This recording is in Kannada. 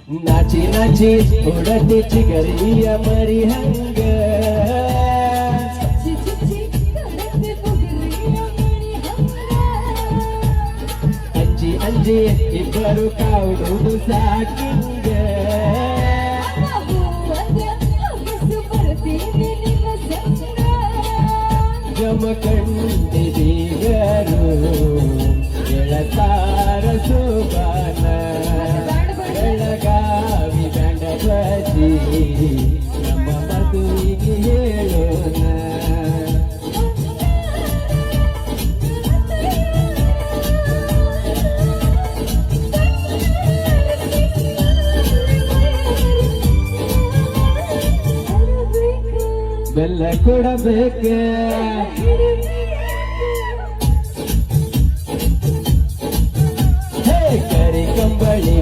ನಾಚಿ ನಾಚಿ ಉಡತಿ ಚಿಗರಿಯ ಮರಿ ಹಂಗ ಅಂಜಿ ಅಂಜಿ ಇಬ್ಬರು ಕಾವುಡು ಸಾಕಿಂಗ ಜಮಖಂಡಿಗರು ಎಳತಾರ ಸುಬಾನ ಬೆಳಗಾವಿ ಬ್ಯಾಂಡ ಬಜಿ ನಮ್ಮ ಮದುವಿಗೆ ಹೇಳೋಣ ಬೆಲ್ಲ ಕೊಡಬೇಕ ಕರಿ ಕಂಬಳಿ